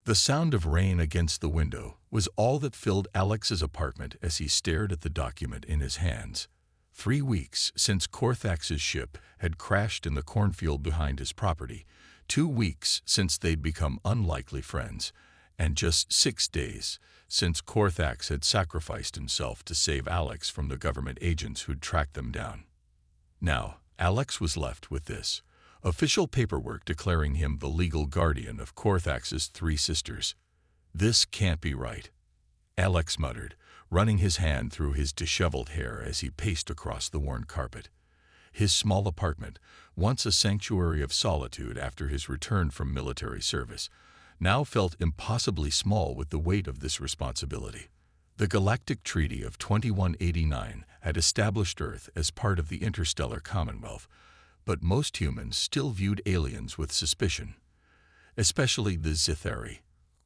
The sound of rain against the window was all that filled Alex's apartment as he stared at the document in his hands. 3 weeks since Korthax's ship had crashed in the cornfield behind his property, 2 weeks since they'd become unlikely friends, and just 6 days since Korthax had sacrificed himself to save Alex from the government agents who'd tracked them down. Now, Alex was left with this official paperwork declaring him the legal guardian of Korthax's 3 sisters. This can't be right, Alex muttered, running his hand through his disheveled hair as he paced across the worn carpet. His small apartment, once a sanctuary of solitude after his return from military service, now felt impossibly small with the weight of this responsibility. The Galactic Treaty of 2189 had established Earth as part of the interstellar Commonwealth, but most humans still viewed aliens with suspicion, especially the Zithari,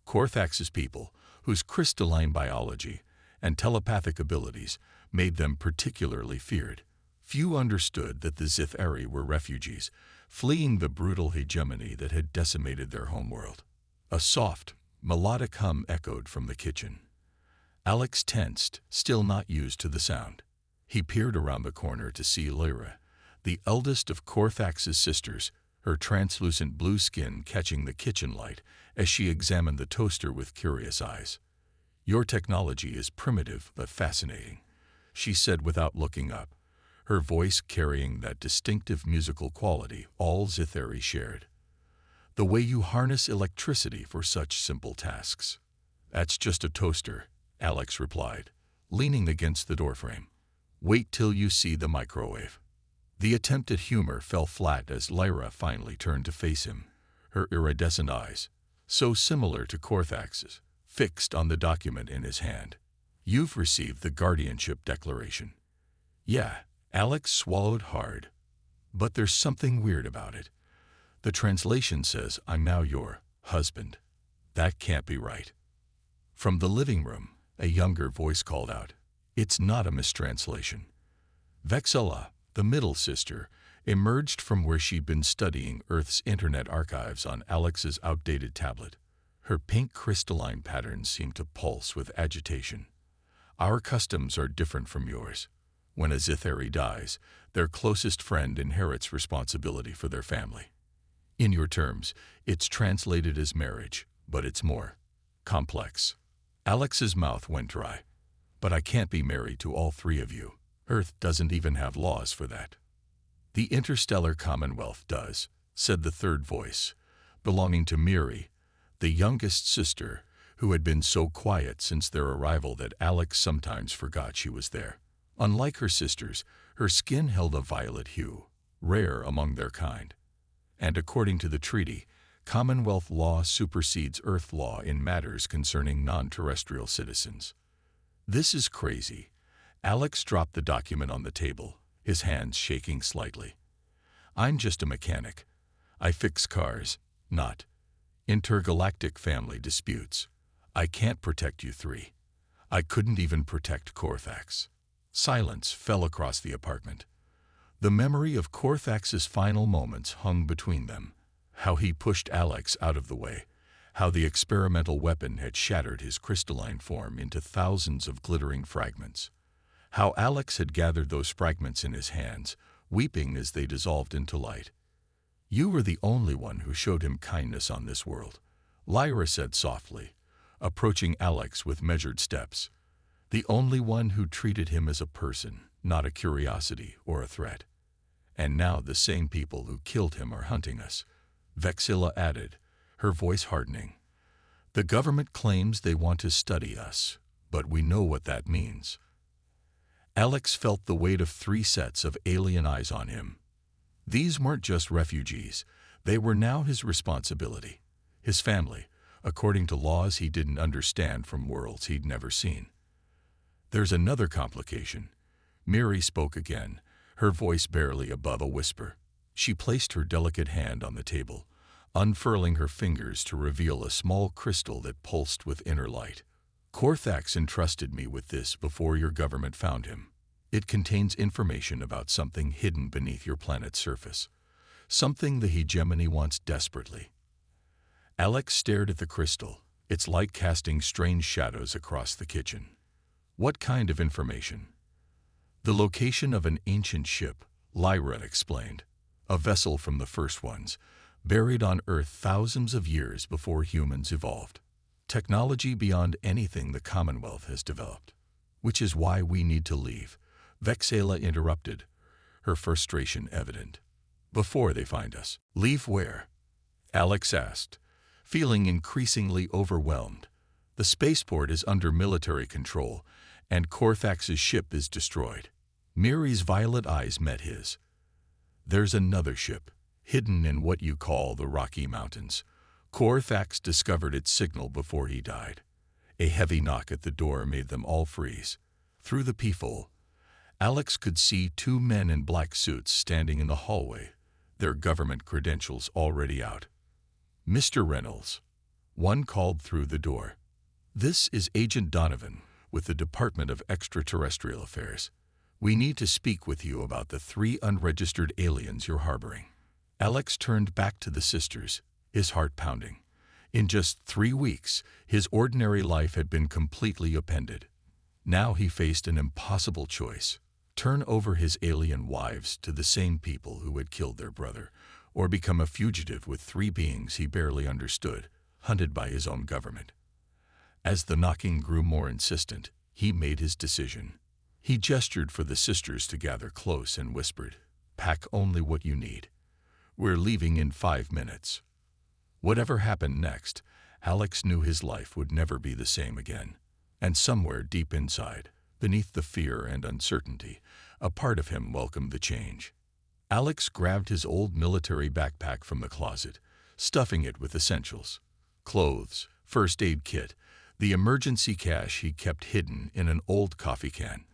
Korthax's people, whose crystalline biology and telepathic abilities made them particularly feared. Few understood that the Zithari were refugees, fleeing the brutal hegemony that had decimated their homeworld. A soft, melodic hum echoed from the kitchen. Alex tensed, still not used to the sound. He peered around the corner to see Lyra, the eldest of Korthax's sisters, her translucent blue skin catching the kitchen light as she examined the toaster with curious eyes. "Your technology is primitive but fascinating," she said without looking up, her voice carrying that distinctive musical quality all Zithari shared. "The way you harness electricity for such simple tasks." "That's just a toaster," Alex replied, leaning against the doorframe. "Wait till you see the microwave." The attempt at humor fell flat as Lyra finally turned to face him, her iridescent eyes, so similar to Korthax's, fixed on the document in his hand. "You've received the guardianship declaration." "Yeah," Alex swallowed hard. "But there's something weird about it. The translation says I'm now your husband. That can't be right." From the living room, a younger voice called out, "It's not a mistranslation." Vexilla, the middle sister, emerged from where she'd been studying Earth's internet archives on Alex's outdated tablet. Her pink crystalline patterns seemed to pulse with agitation. "Our customs are different from yours. When a Zithari dies, their closest friend inherits responsibility for their family. In your terms, it's translated as marriage, but it's more complex." Alex's mouth went dry. "But I can't be married to all 3 of you. Earth doesn't even have laws for that." "The interstellar Commonwealth does," said the third voice, belonging to Miri, the youngest sister, who had been so quiet since their arrival that Alex sometimes forgot she was there. Unlike her sisters, her skin held a violet hue, rare among their kind. And according to the treaty, Commonwealth law supersedes Earth law in matters concerning non-terrestrial citizens. "This is crazy." Alex dropped the document on the table, his hands shaking slightly. "I'm just a mechanic. I fix cars, not intergalactic family disputes. I can't protect you 3. I couldn't even protect Korthax." Silence fell across the apartment. The memory of Korthax's final moments hung between them, how he pushed Alex out of the way, how the experimental weapon had shattered his crystalline form into thousands of glittering fragments, how Alex had gathered those fragments in his hands, weeping as they dissolved into light. "You were the only one who showed him kindness on this world," Lyra said softly, approaching Alex with measured steps. "The only one who treated him as a person, not a curiosity or a threat. And now the same people who killed him are hunting us," Vexilla added, her voice hardening. "The government claims they want to study us, but we know what that means." Alex felt the weight of 3 sets of alien eyes on him. These weren't just refugees, they were now his responsibility, his family, according to laws he didn't understand from worlds he'd never seen. "There's another complication." Miri spoke again, her voice barely above a whisper. She placed her delicate hand on the table, unfurling her fingers to reveal a small crystal that pulsed with inner light. "Korthax entrusted me with this before your government found him. It contains information about something hidden beneath your planet's surface, something the hegemony wants desperately." Alex stared at the crystal, its light casting strange shadows across the kitchen. What kind of information? The location of an ancient ship, Lyra explained. A vessel from the first ones, buried on Earth thousands of years before humans evolved. Technology beyond anything the Commonwealth has developed. Which is why we need to leave, Vexela interrupted, her frustration evident. Before they find us. Leave where? Alex asked, feeling increasingly overwhelmed. The spaceport is under military control, and Korthax's ship is destroyed. Miri's violet eyes met his. There's another ship, hidden in what you call the Rocky Mountains. Korthax discovered its signal before he died. A heavy knock at the door made them all freeze. Through the peephole, Alex could see two men in black suits standing in the hallway, their government credentials already out. Mr. Reynolds. One called through the door. This is Agent Donovan with the Department of Extraterrestrial Affairs. We need to speak with you about the 3 unregistered aliens you're harboring. Alex turned back to the sisters, his heart pounding. In just 3 weeks, his ordinary life had been completely upended. Now he faced an impossible choice. Turn over his alien wives to the same people who had killed their brother, or become a fugitive with 3 beings he barely understood, hunted by his own government. As the knocking grew more insistent, he made his decision. He gestured for the sisters to gather close and whispered, "Pack only what you need. We're leaving in 5 minutes." Whatever happened next, Alex knew his life would never be the same again. And somewhere deep inside, beneath the fear and uncertainty, a part of him welcomed the change. Alex grabbed his old military backpack from the closet, stuffing it with essentials. Clothes, first aid kit, the emergency cash he kept hidden in an old coffee can.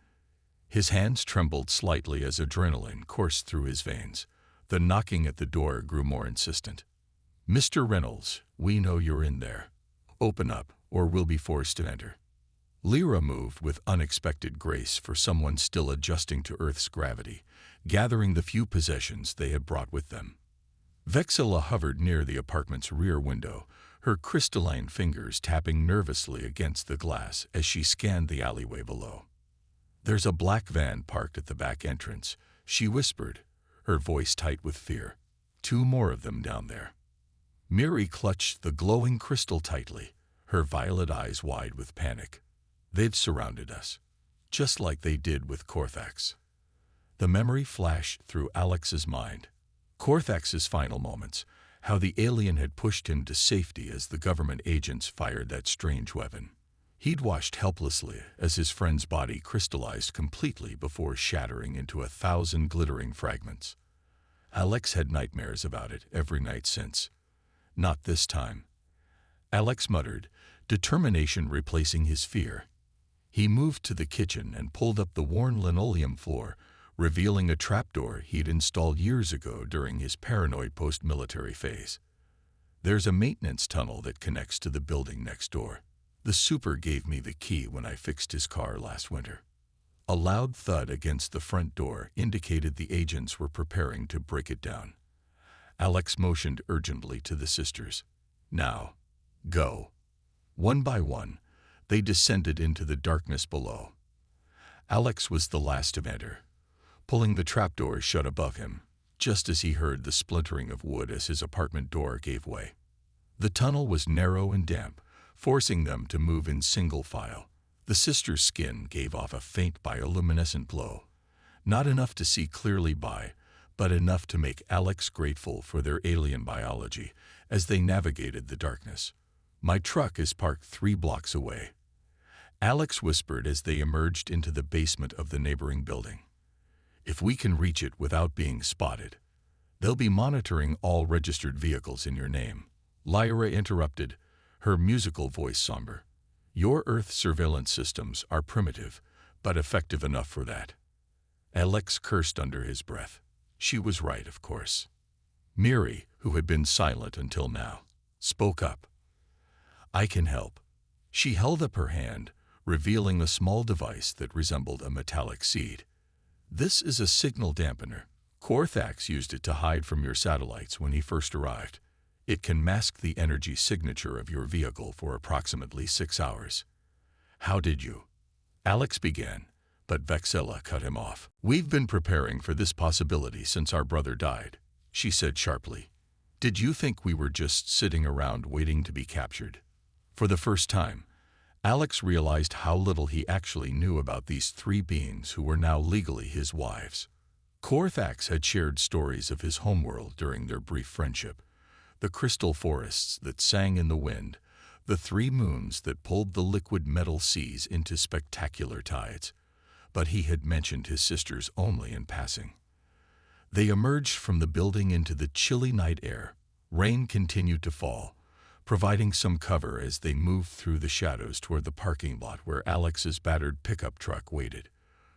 His hands trembled slightly as adrenaline coursed through his veins. The knocking at the door grew more insistent. "Mr. Reynolds, we know you're in there. Open up, or we'll be forced to enter." Lyra moved with unexpected grace for someone still adjusting to Earth's gravity, gathering the few possessions they had brought with them. Vexela hovered near the apartment's rear window, her crystalline fingers tapping nervously against the glass as she scanned the alleyway below. "There's a black van parked at the back entrance," she whispered, her voice tight with fear. "2 more of them down there." Miri clutched the glowing crystal tightly, her violet eyes wide with panic. "They've surrounded us, just like they did with Korthax." The memory flashed through Alex's mind. Korthax's final moments, how the alien had pushed him to safety as the government agents fired that strange weapon. He'd watched helplessly as his friend's body crystallized completely before shattering into 1,000 glittering fragments. Alex had nightmares about it every night since. "Not this time," Alex muttered, determination replacing his fear. He moved to the kitchen and pulled up the worn linoleum floor, revealing a trapdoor he'd installed years ago during his paranoid post-military phase. "There's a maintenance tunnel that connects to the building next door. The super gave me the key when I fixed his car last winter." A loud thud against the front door indicated the agents were preparing to break it down. Alex motioned urgently to the sisters. "Now, go." One by one, they descended into the darkness below. Alex was the last to enter, pulling the trapdoor shut above him, just as he heard the splintering of wood as his apartment door gave way. The tunnel was narrow and damp, forcing them to move in single file. The sisters' skin gave off a faint bioluminescent glow, not enough to see clearly by, but enough to make Alex grateful for their alien biology as they navigated the darkness. "My truck is parked 3 blocks away," Alex whispered as they emerged into the basement of the neighboring building. "If we can reach it without being spotted, they'll be monitoring all registered vehicles in your name." Lyra interrupted, her musical voice somber. "Your Earth surveillance systems are primitive, but effective enough for that." Alex cursed under his breath. She was right, of course. Miri, who had been silent until now, spoke up. "I can help." She held up her hand, revealing a small device that resembled a metallic seed. "This is a signal dampener. Korthax used it to hide from your satellites when he first arrived. It can mask the energy signature of your vehicle for approximately 6 hours. How did you? Alex began, but Vexilla cut him off. We've been preparing for this possibility since our brother died, she said sharply. Did you think we were just sitting around waiting to be captured? For the first time, Alex realized how little he actually knew about these three beings who were now legally his wives. Corthax had shared stories of his homeworld during their brief friendship. The crystal forests that sang in the wind, the three moons that pulled the liquid metal seas into spectacular tides. But he had mentioned his sisters only in passing. They emerged from the building into the chilly night air. Rain continued to fall, providing some cover as they moved through the shadows toward the parking lot where Alex's battered pickup truck waited.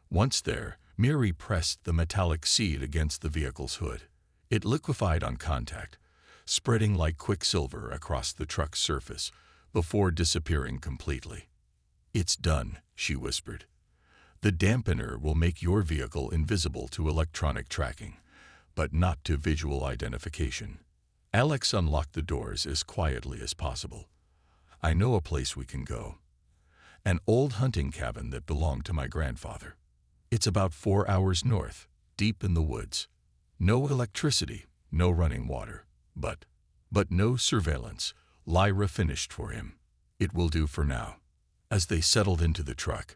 Once there, Miri pressed the metallic seed against the vehicle's hood. It liquefied on contact, spreading like quicksilver across the truck's surface before disappearing completely. It's done, she whispered. The dampener will make your vehicle invisible to electronic tracking, but not to visual identification. Alex unlocked the doors as quietly as possible. I know a place we can go. An old hunting cabin that belonged to my grandfather. It's about 4 hours north, deep in the woods. No electricity, no running water, but no surveillance. Lyra finished for him. It will do for now. As they settled into the truck,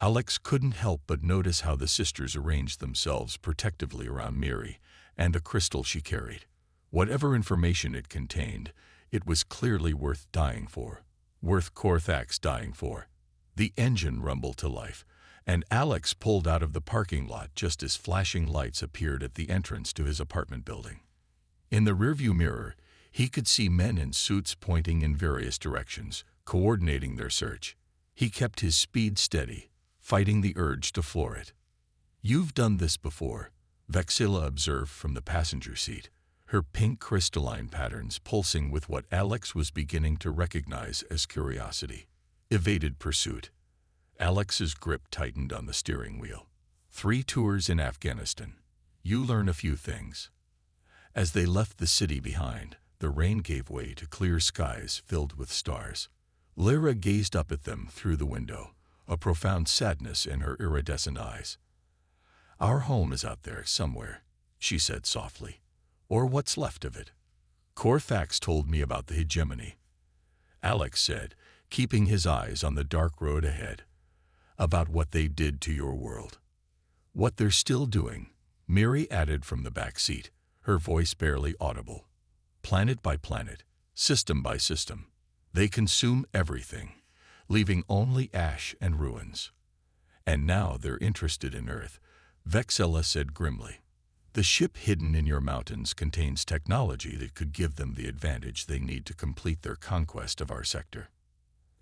Alex couldn't help but notice how the sisters arranged themselves protectively around Miri and a crystal she carried. Whatever information it contained, it was clearly worth dying for. Worth Corthax dying for. The engine rumbled to life, and Alex pulled out of the parking lot just as flashing lights appeared at the entrance to his apartment building. In the rearview mirror, he could see men in suits pointing in various directions, coordinating their search. He kept his speed steady, fighting the urge to floor it. You've done this before, Vexilla observed from the passenger seat, her pink crystalline patterns pulsing with what Alex was beginning to recognize as curiosity. Evaded pursuit. Alex's grip tightened on the steering wheel. 3 tours in Afghanistan. You learn a few things. As they left the city behind, the rain gave way to clear skies filled with stars. Lyra gazed up at them through the window, a profound sadness in her iridescent eyes. Our home is out there somewhere, she said softly. Or what's left of it. Corthax told me about the hegemony, Alex said, keeping his eyes on the dark road ahead. About what they did to your world. What they're still doing, Miri added from the back seat, her voice barely audible. Planet by planet, system by system, they consume everything, leaving only ash and ruins. And now they're interested in Earth, Vexilla said grimly. The ship hidden in your mountains contains technology that could give them the advantage they need to complete their conquest of our sector.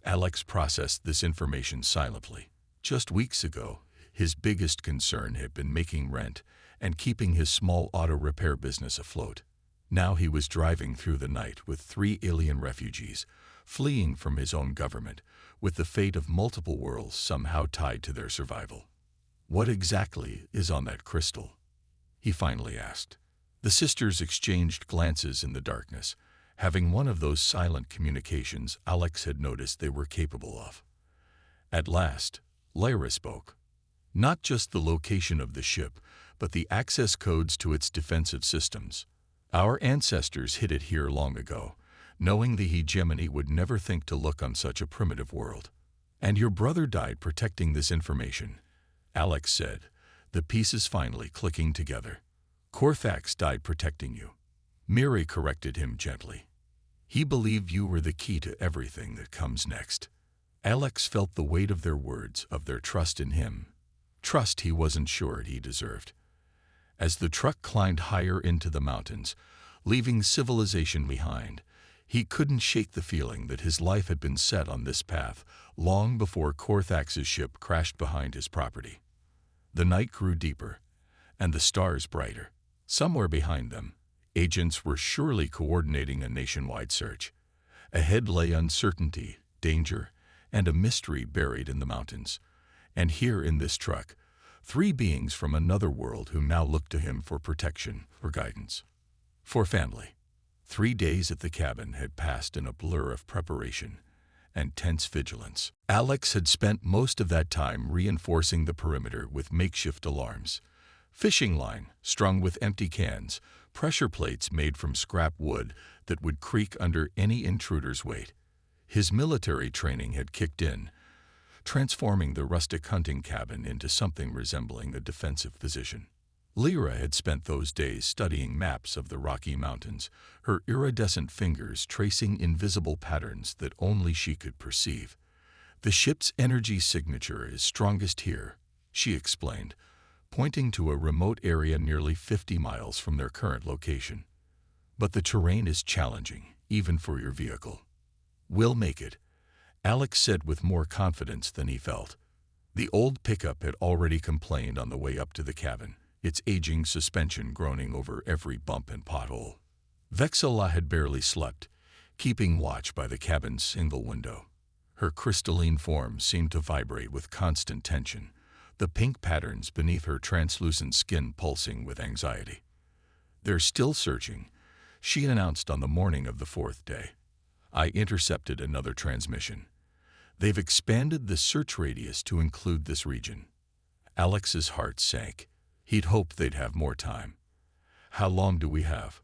Alex processed this information silently. Just weeks ago, his biggest concern had been making rent and keeping his small auto repair business afloat. Now he was driving through the night with 3 alien refugees, fleeing from his own government, with the fate of multiple worlds somehow tied to their survival. What exactly is on that crystal? He finally asked. The sisters exchanged glances in the darkness, having one of those silent communications Alex had noticed they were capable of. At last, Lyra spoke. Not just the location of the ship, but the access codes to its defensive systems. Our ancestors hid it here long ago, knowing the hegemony would never think to look on such a primitive world. And your brother died protecting this information, Alex said, the pieces finally clicking together. Corthax died protecting you. Miri corrected him gently. He believed you were the key to everything that comes next. Alex felt the weight of their words, of their trust in him. Trust he wasn't sure he deserved. As the truck climbed higher into the mountains, leaving civilization behind, he couldn't shake the feeling that his life had been set on this path long before Corthax's ship crashed behind his property. The night grew deeper, and the stars brighter. Somewhere behind them, agents were surely coordinating a nationwide search. Ahead lay uncertainty, danger, and a mystery buried in the mountains. And here in this truck, 3 beings from another world who now looked to him for protection, for guidance, for family. 3 days at the cabin had passed in a blur of preparation and tense vigilance. Alex had spent most of that time reinforcing the perimeter with makeshift alarms, fishing line strung with empty cans, pressure plates made from scrap wood that would creak under any intruder's weight. His military training had kicked in, transforming the rustic hunting cabin into something resembling a defensive position. Lyra had spent those days studying maps of the Rocky Mountains, her iridescent fingers tracing invisible patterns that only she could perceive. "The ship's energy signature is strongest here," she explained, pointing to a remote area nearly 50 miles from their current location. "But the terrain is challenging, even for your vehicle." "We'll make it," Alex said with more confidence than he felt. The old pickup had already complained on the way up to the cabin, its aging suspension groaning over every bump and pothole. Vexilla had barely slept, keeping watch by the cabin's single window. Her crystalline form seemed to vibrate with constant tension, the pink patterns beneath her translucent skin pulsing with anxiety. "They're still searching," she announced on the morning of the 4th day. "I intercepted another transmission. They've expanded the search radius to include this region." Alex's heart sank. He'd hoped they'd have more time. "How long do we have?"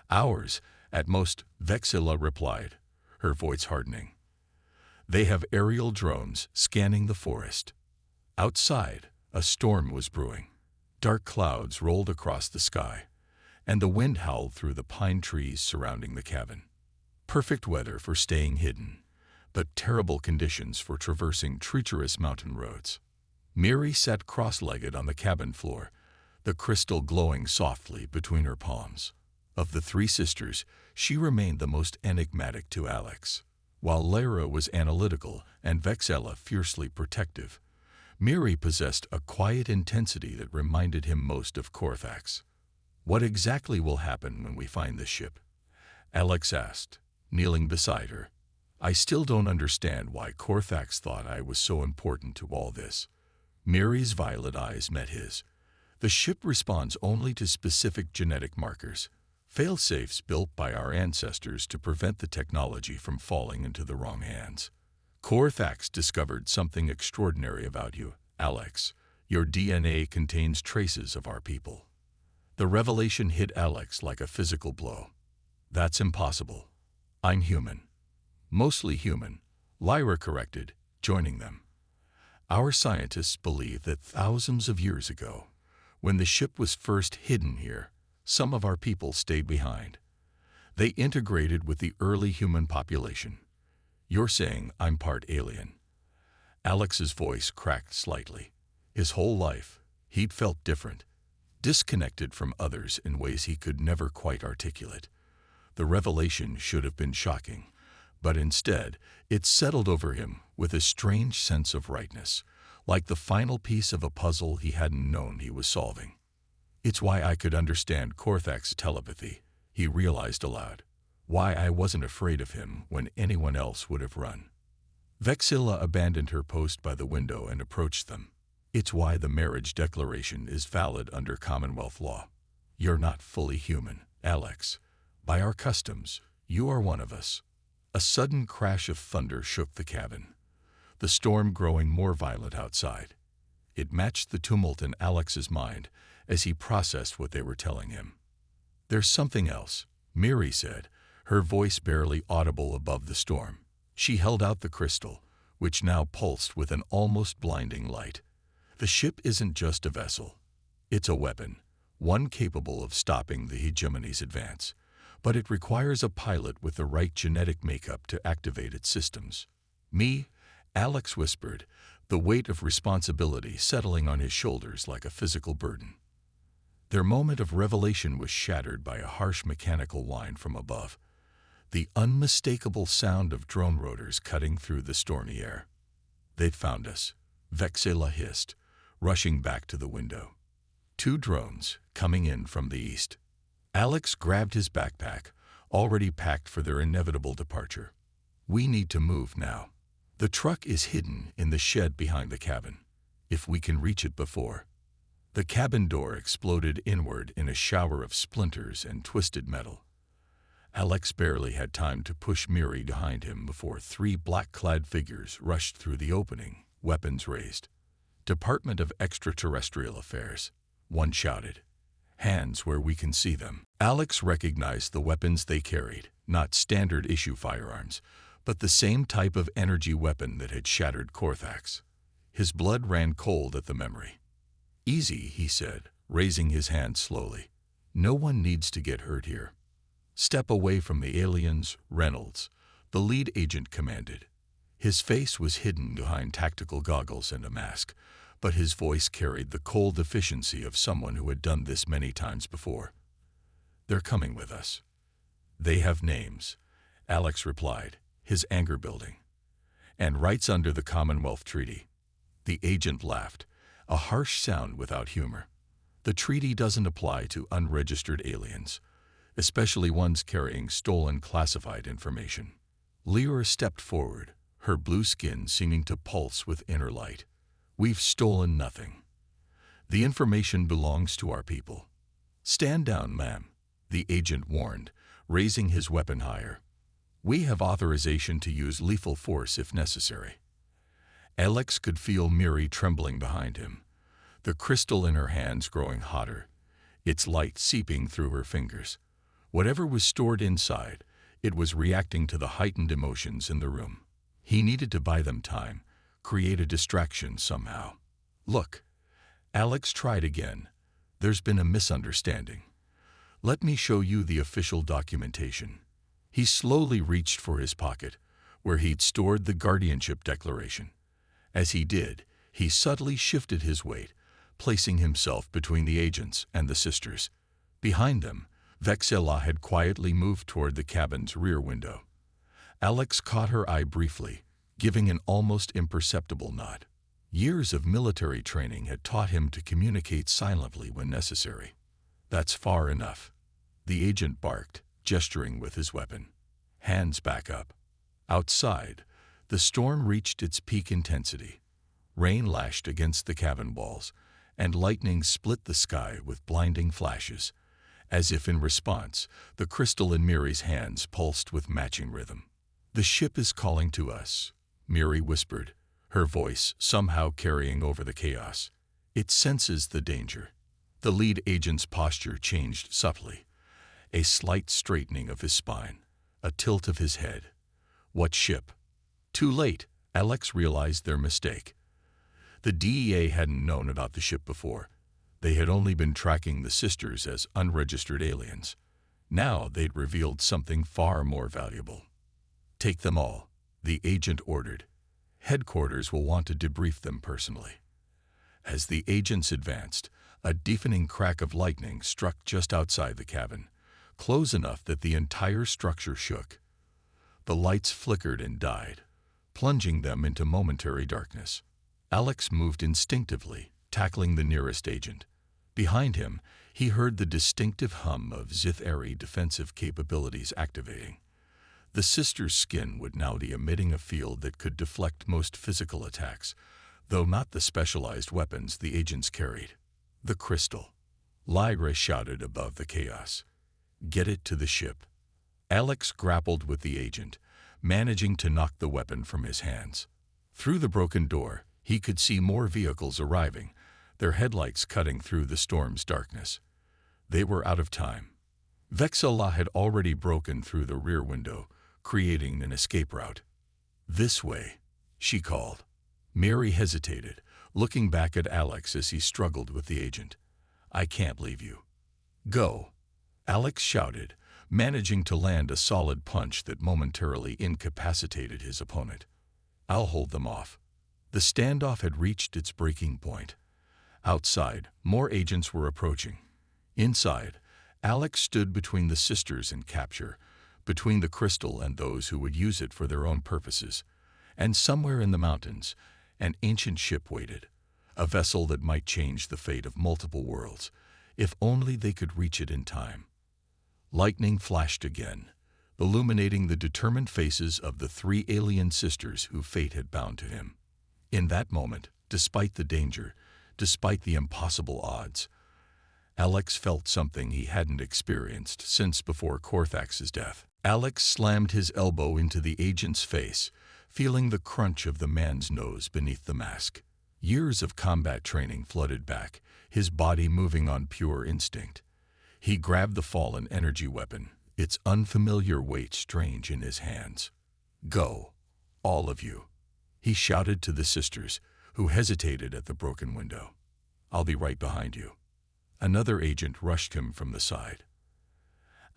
"Hours, at most," Vexilla replied, her voice hardening. "They have aerial drones scanning the forest." Outside, a storm was brewing. Dark clouds rolled across the sky, and the wind howled through the pine trees surrounding the cabin. Perfect weather for staying hidden, but terrible conditions for traversing treacherous mountain roads. Miri sat cross-legged on the cabin floor, the crystal glowing softly between her palms. Of the 3 sisters, she remained the most enigmatic to Alex. While Lyra was analytical and Vexilla fiercely protective, Miri possessed a quiet intensity that reminded him most of Korthax. "What exactly will happen when we find the ship?" Alex asked, kneeling beside her. "I still don't understand why Korthax thought I was so important to all this." Miri's violet eyes met his. "The ship responds only to specific genetic markers, fail-safes built by our ancestors to prevent the technology from falling into the wrong hands. Korthax discovered something extraordinary about you, Alex. Your DNA contains traces of our people." The revelation hit Alex like a physical blow. "That's impossible. I'm human." "Mostly human," Lyra corrected, joining them. "Our scientists believe that thousands of years ago, when the ship was first hidden here, some of our people stayed behind. They integrated with the early human population. You're saying I'm part alien." Alex's voice cracked slightly. His whole life, he'd felt different, disconnected from others in ways he could never quite articulate. The revelation should have been shocking, but instead, it settled over him with a strange sense of rightness, like the final piece of a puzzle he hadn't known he was solving. "It's why I could understand Korthax's telepathy," he realized aloud. "Why I wasn't afraid of him when anyone else would have run." Vexilla abandoned her post by the window and approached them. "It's why the marriage declaration is valid under Commonwealth law. You're not fully human, Alex. By our customs, you are one of us." A sudden crash of thunder shook the cabin, the storm growing more violent outside. It matched the tumult in Alex's mind as he processed what they were telling him. "There's something else," Miri said, her voice barely audible above the storm. She held out the crystal, which now pulsed with an almost blinding light. "The ship isn't just a vessel. It's a weapon, one capable of stopping the hegemony's advance. But it requires a pilot with the right genetic makeup to activate its systems." "Me?" Alex whispered, the weight of responsibility settling on his shoulders like a physical burden. Their moment of revelation was shattered by a harsh mechanical whine from above, the unmistakable sound of drone rotors cutting through the stormy air. "They've found us," Vexilla hissed, rushing back to the window. 2 drones, coming in from the east. Alex grabbed his backpack, already packed for their inevitable departure. "We need to move now. The truck is hidden in the shed behind the cabin, if we can reach it before." The cabin door exploded inward in a shower of splinters and twisted metal. Alex barely had time to push Miri behind him before three black-clad figures rushed through the opening, weapons raised. "Department of Extraterrestrial Affairs," one shouted. "Hands where we can see them." Alex recognized the weapons they carried, not standard-issue firearms, but the same type of energy weapon that had shattered Korthax. His blood ran cold at the memory. "Easy," he said, raising his hand slowly. "No one needs to get hurt here." "Step away from the aliens, Reynolds," the lead agent commanded. His face was hidden behind tactical goggles and a mask, but his voice carried the cold efficiency of someone who had done this many times before. "They're coming with us." "They have names," Alex replied, his anger building. "And rights under the Commonwealth Treaty." The agent laughed, a harsh sound without humor. "The treaty doesn't apply to unregistered aliens, especially ones carrying stolen classified information." Lyra stepped forward, her blue skin seeming to pulse with inner light. "We've stolen nothing. The information belongs to our people." "Stand down, ma'am," the agent warned, raising his weapon higher. "We have authorization to use lethal force if necessary." Alex could feel Miri trembling behind him, the crystal in her hands growing hotter, its light seeping through her fingers. Whatever was stored inside, it was reacting to the heightened emotions in the room. He needed to buy them time, create a distraction somehow. "Look," Alex tried again. "There's been a misunderstanding. Let me show you the official documentation." He slowly reached for his pocket, where he'd stored the guardianship declaration. As he did, he subtly shifted his weight, placing himself between the agents and the sisters. Behind them, Vexella had quietly moved toward the cabin's rear window. Alex caught her eye briefly, giving an almost imperceptible nod. Years of military training had taught him to communicate silently when necessary. "That's far enough," the agent barked, gesturing with his weapon. "Hands back up." Outside, the storm reached its peak intensity. Rain lashed against the cabin walls, and lightning split the sky with blinding flashes. As if in response, the crystal in Miri's hands pulsed with matching rhythm. "The ship is calling to us," Miri whispered, her voice somehow carrying over the chaos. "It senses the danger." The lead agent's posture changed subtly, a slight straightening of his spine, a tilt of his head. "What ship?" Too late, Alex realized their mistake. The DEA hadn't known about the ship before. They had only been tracking the sisters as unregistered aliens. Now they'd revealed something far more valuable. "Take them all," the agent ordered. "Headquarters will want to debrief them personally." As the agents advanced, a deafening crack of lightning struck just outside the cabin, close enough that the entire structure shook. The lights flickered and died, plunging them into momentary darkness. Alex moved instinctively, tackling the nearest agent. Behind him, he heard the distinctive hum of Zith-Eri defensive capabilities activating. The sisters' skin would now be emitting a field that could deflect most physical attacks, though not the specialized weapons the agents carried. "The crystal," Lyra shouted above the chaos. "Get it to the ship." Alex grappled with the agent, managing to knock the weapon from his hands. Through the broken door, he could see more vehicles arriving, their headlights cutting through the storm's darkness. They were out of time. Vexella had already broken through the rear window, creating an escape route. "This way," she called. Miri hesitated, looking back at Alex as he struggled with the agent. "I can't leave you." "Go," Alex shouted, managing to land a solid punch that momentarily incapacitated his opponent. "I'll hold them off." The standoff had reached its breaking point. Outside, more agents were approaching. Inside, Alex stood between the sisters and capture, between the crystal and those who would use it for their own purposes. And somewhere in the mountains, an ancient ship waited, a vessel that might change the fate of multiple worlds, if only they could reach it in time. Lightning flashed again, illuminating the determined faces of the three alien sisters who fate had bound to him. In that moment, despite the danger, despite the impossible odds, Alex felt something he hadn't experienced since before Korthax's death. Alex slammed his elbow into the agent's face, feeling the crunch of the man's nose beneath the mask. Years of combat training flooded back, his body moving on pure instinct. He grabbed the fallen energy weapon, its unfamiliar weight strange in his hands. "Go, all of you," he shouted to the sisters, who hesitated at the broken window. "I'll be right behind you." Another agent rushed him from the side.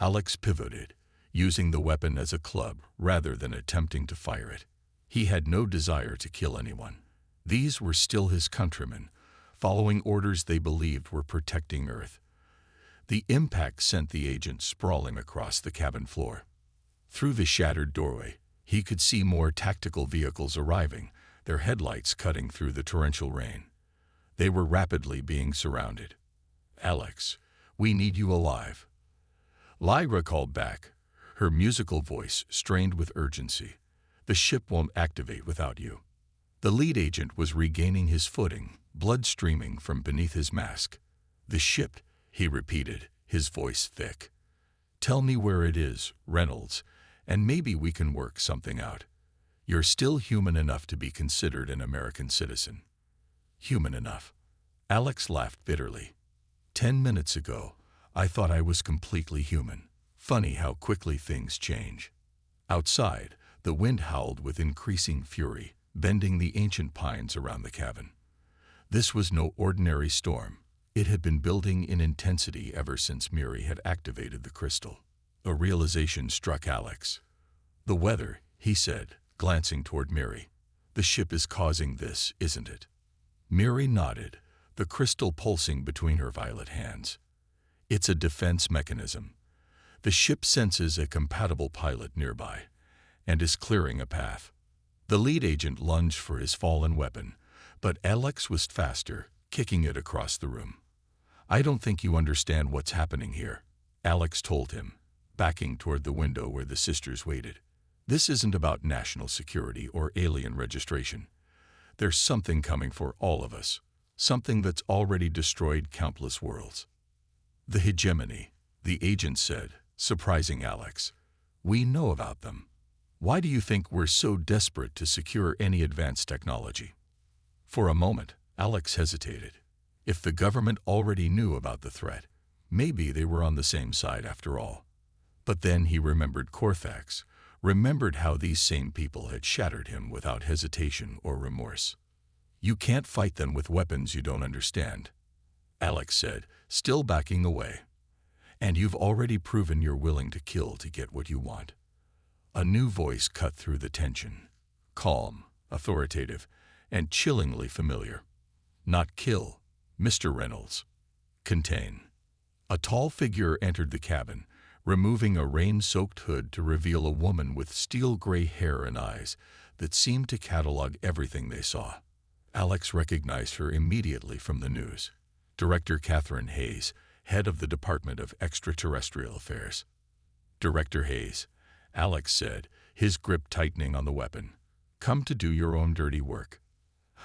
Alex pivoted, using the weapon as a club rather than attempting to fire it. He had no desire to kill anyone. These were still his countrymen, following orders they believed were protecting Earth. The impact sent the agent sprawling across the cabin floor. Through the shattered doorway, he could see more tactical vehicles arriving, their headlights cutting through the torrential rain. They were rapidly being surrounded. "Alex, we need you alive." Lyra called back, her musical voice strained with urgency. "The ship won't activate without you." The lead agent was regaining his footing, blood streaming from beneath his mask. "The ship," he repeated, his voice thick. "Tell me where it is, Reynolds, and maybe we can work something out. You're still human enough to be considered an American citizen." "Human enough?" Alex laughed bitterly. 10 minutes ago, I thought I was completely human. Funny how quickly things change." Outside, the wind howled with increasing fury, bending the ancient pines around the cabin. This was no ordinary storm. It had been building in intensity ever since Miri had activated the crystal. A realization struck Alex. "The weather," he said, glancing toward Miri. "The ship is causing this, isn't it?" Miri nodded, the crystal pulsing between her violet hands. "It's a defense mechanism. The ship senses a compatible pilot nearby and is clearing a path." The lead agent lunged for his fallen weapon, but Alex was faster, kicking it across the room. "I don't think you understand what's happening here," Alex told him, backing toward the window where the sisters waited. "This isn't about national security or alien registration. There's something coming for all of us, something that's already destroyed countless worlds." "The hegemony," the agent said, surprising Alex. "We know about them. Why do you think we're so desperate to secure any advanced technology?" For a moment, Alex hesitated. If the government already knew about the threat, maybe they were on the same side after all. But then he remembered Corthax, remembered how these same people had shattered him without hesitation or remorse. "You can't fight them with weapons you don't understand," Alex said, still backing away. "And you've already proven you're willing to kill to get what you want." A new voice cut through the tension. Calm, authoritative, and chillingly familiar. "Not kill, Mr. Reynolds. Contain." A tall figure entered the cabin, removing a rain-soaked hood to reveal a woman with steel-gray hair and eyes that seemed to catalog everything they saw. Alex recognized her immediately from the news. Director Catherine Hayes, head of the Department of Extraterrestrial Affairs. "Director Hayes," Alex said, his grip tightening on the weapon. "Come to do your own dirty work."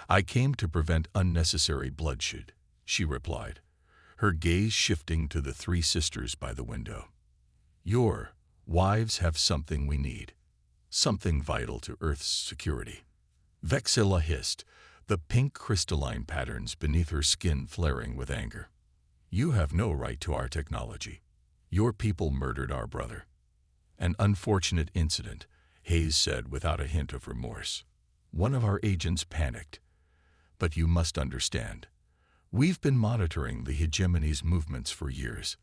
"I came to prevent unnecessary bloodshed," she replied, her gaze shifting to the three sisters by the window. "Your wives have something we need, something vital to Earth's security." Vexilla hissed, the pink crystalline patterns beneath her skin flaring with anger. "You have no right to our technology. Your people murdered our brother." "An unfortunate incident," Hayes said without a hint of remorse. "One of our agents panicked. But you must understand. We've been monitoring the hegemony's movements for years.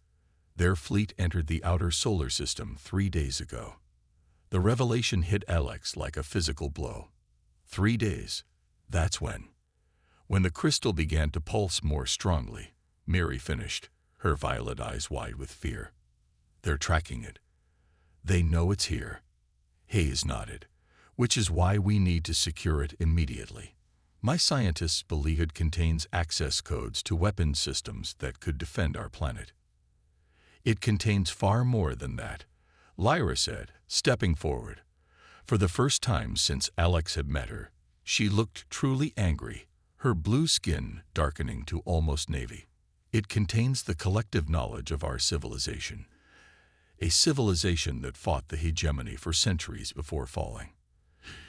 Their fleet entered the outer solar system 3 days ago." The revelation hit Alex like a physical blow. 3 days. That's when. When the crystal began to pulse more strongly, Miri finished, her violet eyes wide with fear. "They're tracking it. They know it's here." Hayes nodded. "Which is why we need to secure it immediately. My scientists believe it contains access codes to weapons systems that could defend our planet." "It contains far more than that," Lyra said, stepping forward. For the first time since Alex had met her, she looked truly angry, her blue skin darkening to almost navy. "It contains the collective knowledge of our civilization. a civilization that fought the hegemony for centuries before falling.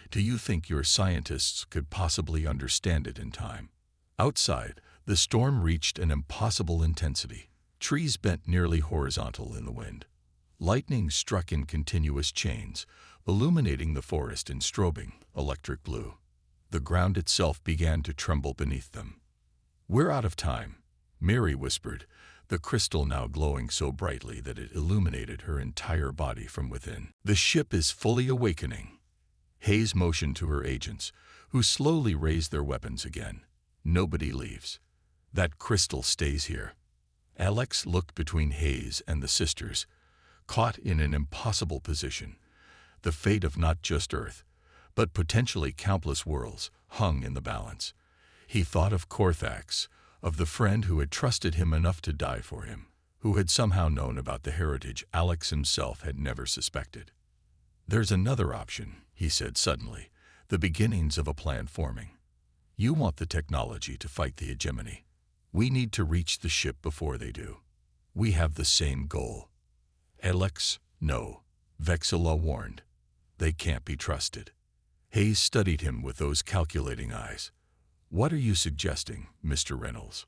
Do you think your scientists could possibly understand it in time? Outside, the storm reached an impossible intensity. Trees bent nearly horizontal in the wind. Lightning struck in continuous chains, illuminating the forest in strobing, electric blue. The ground itself began to tremble beneath them. "We're out of time," Mary whispered, the crystal now glowing so brightly that it illuminated her entire body from within. "The ship is fully awakening." Hayes motioned to her agents, who slowly raised their weapons again. "Nobody leaves. That crystal stays here." Alex looked between Hayes and the sisters, caught in an impossible position. The fate of not just Earth, but potentially countless worlds, hung in the balance. He thought of Korthax, of the friend who had trusted him enough to die for him, who had somehow known about the heritage Alex himself had never suspected. "There's another option," he said suddenly, the beginnings of a plan forming. "You want the technology to fight the hegemony. We need to reach the ship before they do. We have the same goal." "Alex, no," Vexilla warned. "They can't be trusted." Hayes studied him with those calculating eyes. "What are you suggesting, Mr. Reynolds?"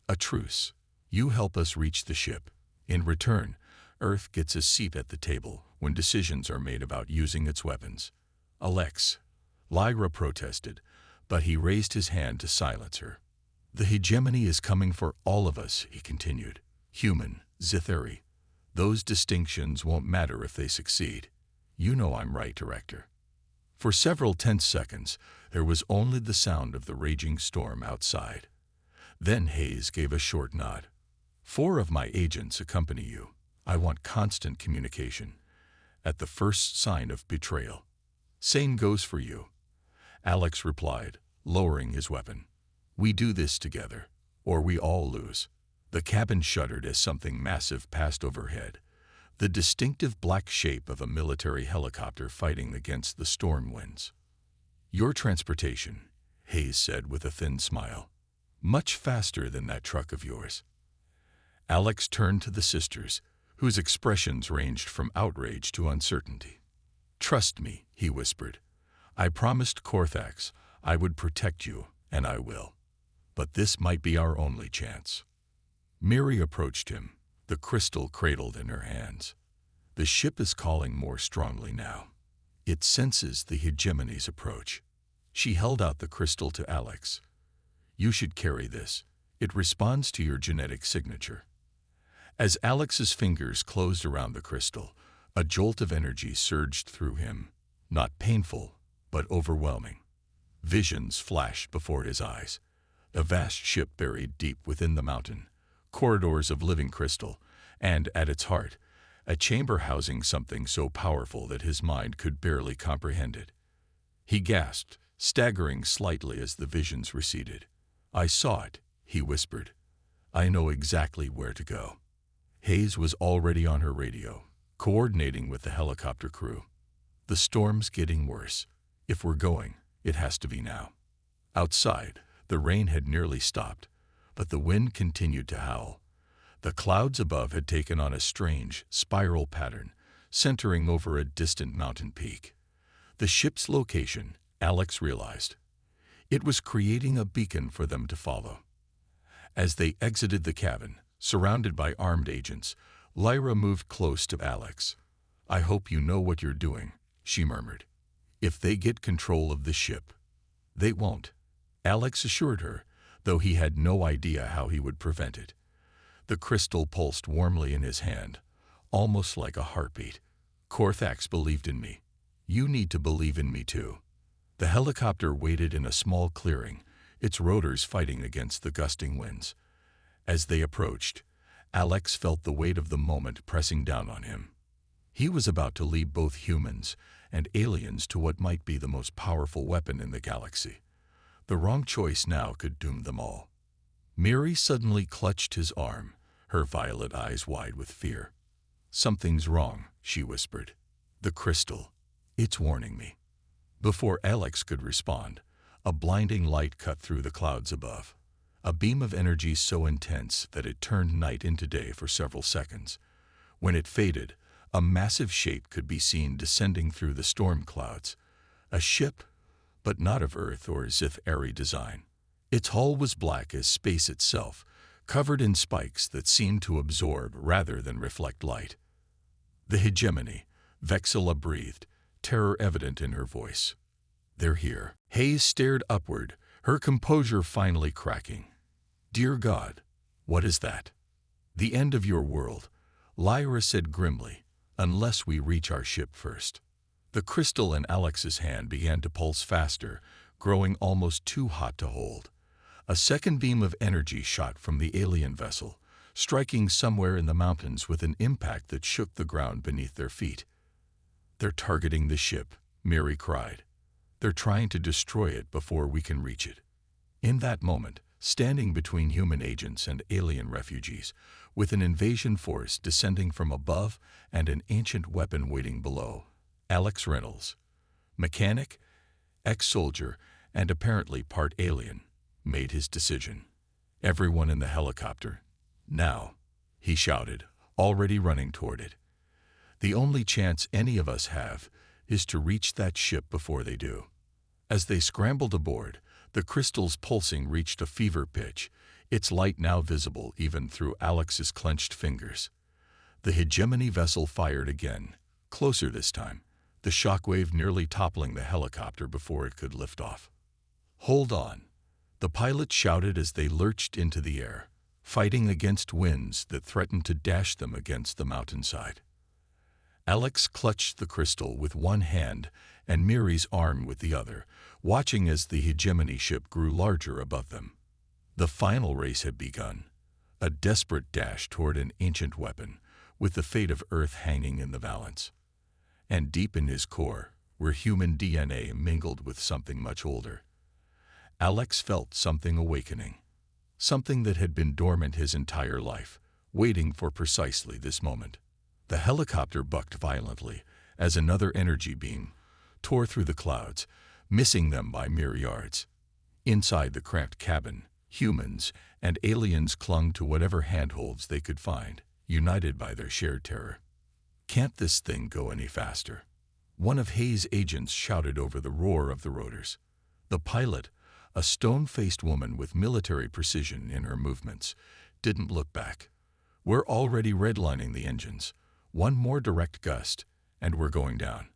"A truce. You help us reach the ship. In return, Earth gets a seat at the table when decisions are made about using its weapons." "Alex," Lyra protested, but he raised his hand to silence her. "The hegemony is coming for all of us," he continued. "Human, Zitheri. Those distinctions won't matter if they succeed. You know I'm right, Director." For several tense seconds, there was only the sound of the raging storm outside. Then Hayes gave a short nod. "4 of my agents accompany you. I want constant communication. At the first sign of betrayal." "Same goes for you," Alex replied, lowering his weapon. "We do this together, or we all lose." The cabin shuddered as something massive passed overhead, the distinctive black shape of a military helicopter fighting against the storm winds. "Your transportation," Hayes said with a thin smile. "Much faster than that truck of yours." Alex turned to the sisters, whose expressions ranged from outrage to uncertainty. "Trust me," he whispered. "I promised Korthax I would protect you, and I will. But this might be our only chance." Mary approached him, the crystal cradled in her hands. "The ship is calling more strongly now. It senses the hegemony's approach." She held out the crystal to Alex. "You should carry this. It responds to your genetic signature." As Alex's fingers closed around the crystal, a jolt of energy surged through him, not painful, but overwhelming. Visions flashed before his eyes. A vast ship buried deep within the mountain, corridors of living crystal, and, at its heart, a chamber housing something so powerful that his mind could barely comprehend it. He gasped, staggering slightly as the visions receded. "I saw it," he whispered. "I know exactly where to go." Hayes was already on her radio, coordinating with the helicopter crew. "The storm's getting worse. If we're going, it has to be now." Outside, the rain had nearly stopped, but the wind continued to howl. The clouds above had taken on a strange, spiral pattern, centering over a distant mountain peak. The ship's location, Alex realized. It was creating a beacon for them to follow. As they exited the cabin, surrounded by armed agents, Lyra moved close to Alex. "I hope you know what you're doing," she murmured. "If they get control of the ship." "They won't," Alex assured her, though he had no idea how he would prevent it. The crystal pulsed warmly in his hand, almost like a heartbeat. "Korthax believed in me. You need to believe in me too." The helicopter waited in a small clearing, its rotors fighting against the gusting winds. As they approached, Alex felt the weight of the moment pressing down on him. He was about to lead both humans and aliens to what might be the most powerful weapon in the galaxy. The wrong choice now could doom them all. Mary suddenly clutched his arm, her violet eyes wide with fear. "Something's wrong," she whispered. "The crystal. It's warning me." Before Alex could respond, a blinding light cut through the clouds above. A beam of energy so intense that it turned night into day for several seconds. When it faded, A massive shape could be seen descending through the storm clouds. A ship, but not of Earth or Zith-Ari design. Its hull was black as space itself, covered in spikes that seemed to absorb rather than reflect light. The hegemony, Vexilla breathed, terror evident in her voice. They're here. Hayes stared upward, her composure finally cracking. Dear God, what is that? The end of your world, Lyra said grimly, unless we reach our ship first. The crystal in Alex's hand began to pulse faster, growing almost too hot to hold. A second beam of energy shot from the alien vessel, striking somewhere in the mountains with an impact that shook the ground beneath their feet. They're targeting the ship, Miri cried. They're trying to destroy it before we can reach it. In that moment, standing between human agents and alien refugees, with an invasion force descending from above and an ancient weapon waiting below, Alex Reynolds, mechanic, ex-soldier, and apparently part alien, made his decision. Everyone in the helicopter, now, he shouted, already running toward it. The only chance any of us have is to reach that ship before they do. As they scrambled aboard, the crystal's pulsing reached a fever pitch, its light now visible even through Alex's clenched fingers. The hegemony vessel fired again, closer this time, the shockwave nearly toppling the helicopter before it could lift off. Hold on, the pilot shouted as they lurched into the air, fighting against winds that threatened to dash them against the mountainside. Alex clutched the crystal with one hand and Miri's arm with the other, watching as the hegemony ship grew larger above them. The final race had begun, a desperate dash toward an ancient weapon, with the fate of Earth hanging in the balance. And deep in his core, where human DNA mingled with something much older, Alex felt something awakening, something that had been dormant his entire life, waiting for precisely this moment. The helicopter bucked violently as another energy beam tore through the clouds, missing them by mere yards. Inside the cramped cabin, humans and aliens clung to whatever handholds they could find, united by their shared terror. Can't this thing go any faster? One of Hayes' agents shouted over the roar of the rotors. The pilot, a stone-faced woman with military precision in her movements, didn't look back. We're already redlining the engines. One more direct gust, and we're going down.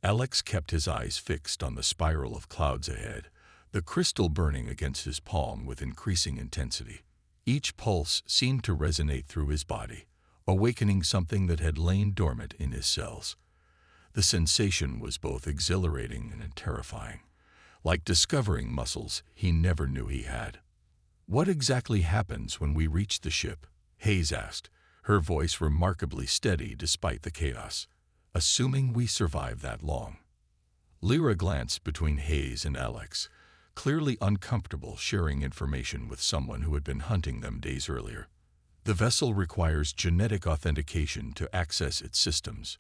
Alex kept his eyes fixed on the spiral of clouds ahead, the crystal burning against his palm with increasing intensity. Each pulse seemed to resonate through his body, awakening something that had lain dormant in his cells. The sensation was both exhilarating and terrifying, like discovering muscles he never knew he had. What exactly happens when we reach the ship? Hayes asked, her voice remarkably steady despite the chaos. Assuming we survive that long. Lyra glanced between Hayes and Alex, clearly uncomfortable sharing information with someone who had been hunting them days earlier. The vessel requires genetic authentication to access its systems.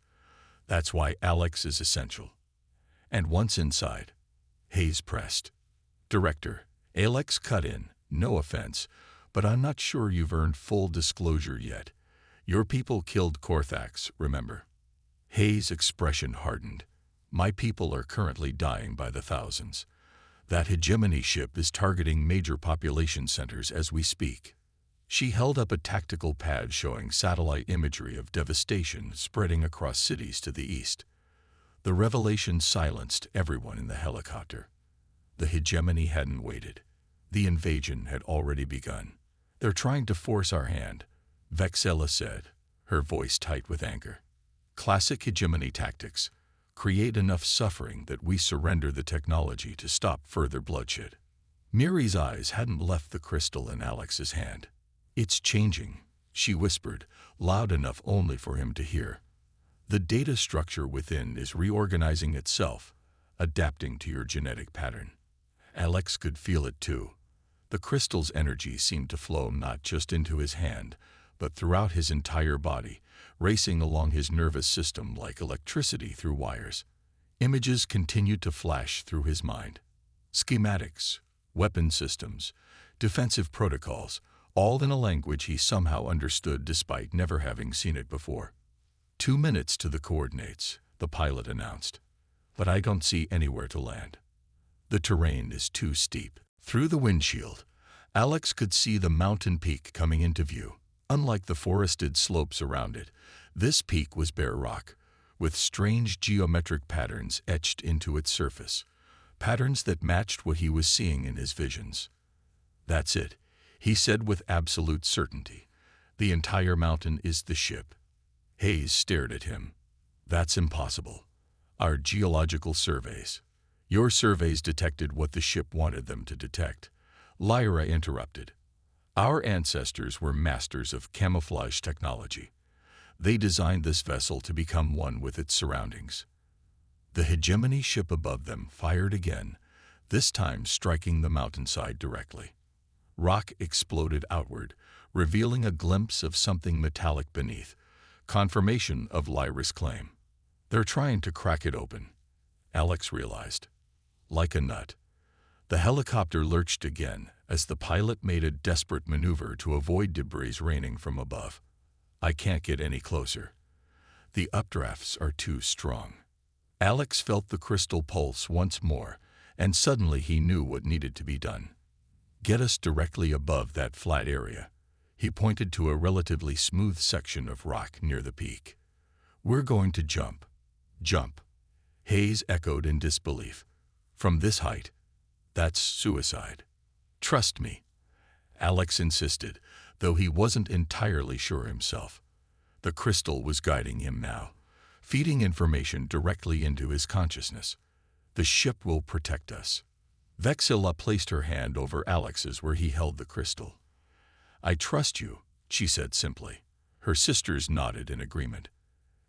That's why Alex is essential. And once inside, Hayes pressed. Director, Alex cut in, no offense, but I'm not sure you've earned full disclosure yet. Your people killed Korthax, remember? Hayes' expression hardened. My people are currently dying by the thousands. That hegemony ship is targeting major population centers as we speak. She held up a tactical pad showing satellite imagery of devastation spreading across cities to the east. The revelation silenced everyone in the helicopter. The hegemony hadn't waited. The invasion had already begun. They're trying to force our hand, Vexilla said, her voice tight with anger. Classic hegemony tactics. Create enough suffering that we surrender the technology to stop further bloodshed. Miri's eyes hadn't left the crystal in Alex's hand. It's changing, she whispered, loud enough only for him to hear. The data structure within is reorganizing itself, adapting to your genetic pattern. Alex could feel it too. The crystal's energy seemed to flow not just into his hand, but throughout his entire body, racing along his nervous system like electricity through wires. Images continued to flash through his mind. Schematics, weapon systems, defensive protocols, all in a language he somehow understood despite never having seen it before. 2 minutes to the coordinates, the pilot announced. But I don't see anywhere to land. The terrain is too steep. Through the windshield, Alex could see the mountain peak coming into view. Unlike the forested slopes around it, this peak was bare rock, with strange geometric patterns etched into its surface, patterns that matched what he was seeing in his visions. "That's it," he said with absolute certainty. "The entire mountain is the ship." Hayes stared at him. "That's impossible. Our geological surveys." "Your surveys detected what the ship wanted them to detect," Lyra interrupted. "Our ancestors were masters of camouflage technology. They designed this vessel to become one with its surroundings." The hegemony ship above them fired again, this time striking the mountainside directly. Rock exploded outward, revealing a glimpse of something metallic beneath, confirmation of Lyra's claim. "They're trying to crack it open," Alex realized. Like a nut. The helicopter lurched again as the pilot made a desperate maneuver to avoid debris raining from above. "I can't get any closer. The updrafts are too strong." Alex felt the crystal pulse once more, and suddenly he knew what needed to be done. "Get us directly above that flat area." He pointed to a relatively smooth section of rock near the peak. "We're going to jump." "Jump?" Hayes echoed in disbelief. "From this height? That's suicide." "Trust me," Alex insisted, though he wasn't entirely sure himself. The crystal was guiding him now, feeding information directly into his consciousness. "The ship will protect us." Vexilla placed her hand over Alex's where he held the crystal. "I trust you," she said simply. Her sisters nodded in agreement.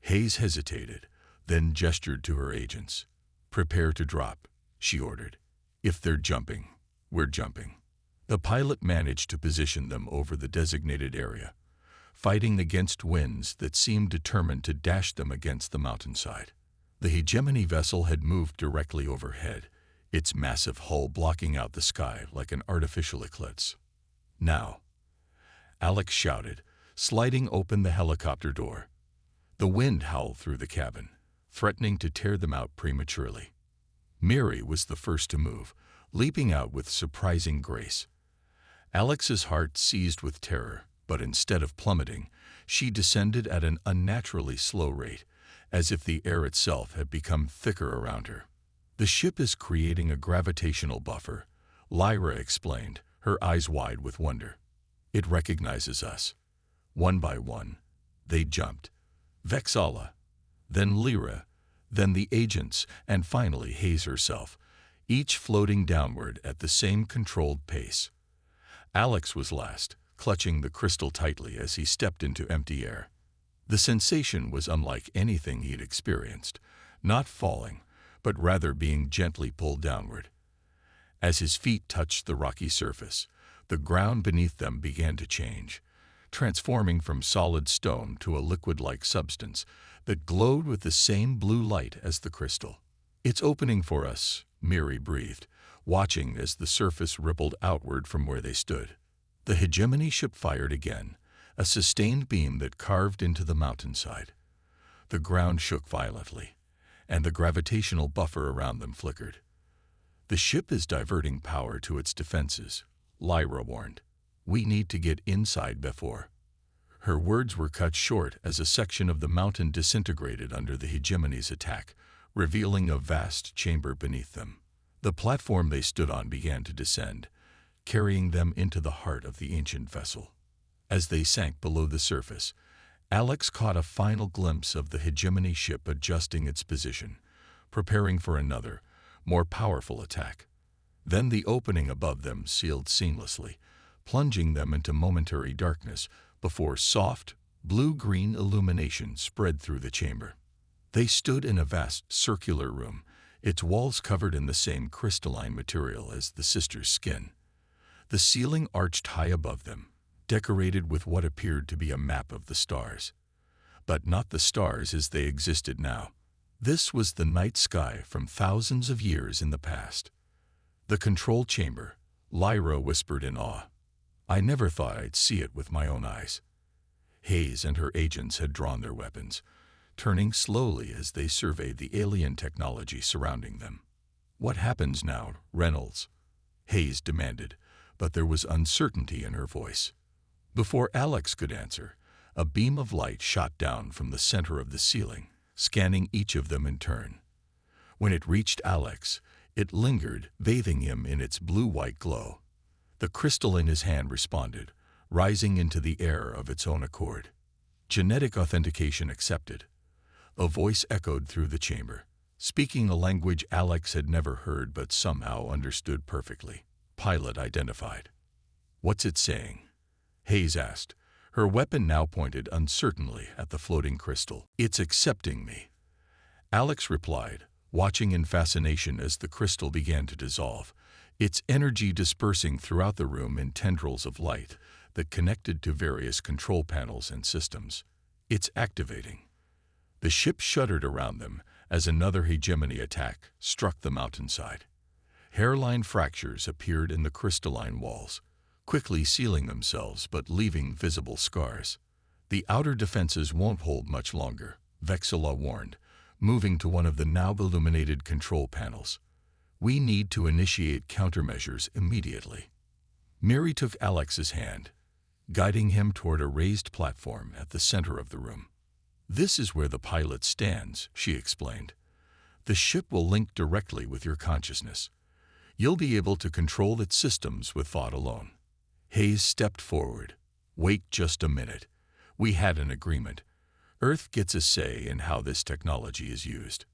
Hayes hesitated, then gestured to her agents. "Prepare to drop," she ordered. "If they're jumping, we're jumping." The pilot managed to position them over the designated area, fighting against winds that seemed determined to dash them against the mountainside. The hegemony vessel had moved directly overhead, its massive hull blocking out the sky like an artificial eclipse. "Now," Alex shouted, sliding open the helicopter door. The wind howled through the cabin, threatening to tear them out prematurely. Mary was the first to move, leaping out with surprising grace. Alex's heart seized with terror, but instead of plummeting, she descended at an unnaturally slow rate, as if the air itself had become thicker around her. "The ship is creating a gravitational buffer," Lyra explained, her eyes wide with wonder. "It recognizes us." One by one, they jumped. Vexala, then Lyra, then the agents, and finally Hayes herself, each floating downward at the same controlled pace. Alex was last, clutching the crystal tightly as he stepped into empty air. The sensation was unlike anything he'd experienced, not falling, but rather being gently pulled downward. As his feet touched the rocky surface, the ground beneath them began to change, transforming from solid stone to a liquid-like substance that glowed with the same blue light as the crystal. "It's opening for us," Mary breathed, watching as the surface rippled outward from where they stood. The hegemony ship fired again, a sustained beam that carved into the mountainside. The ground shook violently, and the gravitational buffer around them flickered. "The ship is diverting power to its defenses," Lyra warned. "We need to get inside before." Her words were cut short as a section of the mountain disintegrated under the hegemony's attack, revealing a vast chamber beneath them. The platform they stood on began to descend, carrying them into the heart of the ancient vessel. As they sank below the surface, Alex caught a final glimpse of the hegemony ship adjusting its position, preparing for another, more powerful attack. Then the opening above them sealed seamlessly, plunging them into momentary darkness before soft, blue-green illumination spread through the chamber. They stood in a vast circular room, its walls covered in the same crystalline material as the sisters' skin. The ceiling arched high above them, decorated with what appeared to be a map of the stars. But not the stars as they existed now. This was the night sky from thousands of years in the past. "The control chamber," Lyra whispered in awe. "I never thought I'd see it with my own eyes." Hayes and her agents had drawn their weapons, turning slowly as they surveyed the alien technology surrounding them. "What happens now, Reynolds?" Hayes demanded, but there was uncertainty in her voice. Before Alex could answer, a beam of light shot down from the center of the ceiling, scanning each of them in turn. When it reached Alex, it lingered, bathing him in its blue-white glow. The crystal in his hand responded, rising into the air of its own accord. "Genetic authentication accepted." A voice echoed through the chamber, speaking a language Alex had never heard but somehow understood perfectly. "Pilot identified." "What's it saying?" Hayes asked, her weapon now pointed uncertainly at the floating crystal. "It's accepting me," Alex replied, watching in fascination as the crystal began to dissolve, its energy dispersing throughout the room in tendrils of light that connected to various control panels and systems. "It's activating." The ship shuddered around them as another hegemony attack struck the mountainside. Hairline fractures appeared in the crystalline walls, quickly sealing themselves but leaving visible scars. "The outer defenses won't hold much longer," Vexilla warned, moving to one of the now illuminated control panels. "We need to initiate countermeasures immediately." Mary took Alex's hand, guiding him toward a raised platform at the center of the room. "This is where the pilot stands," she explained. "The ship will link directly with your consciousness. You'll be able to control its systems with thought alone." Hayes stepped forward. "Wait just a minute. We had an agreement. Earth gets a say in how this technology is used."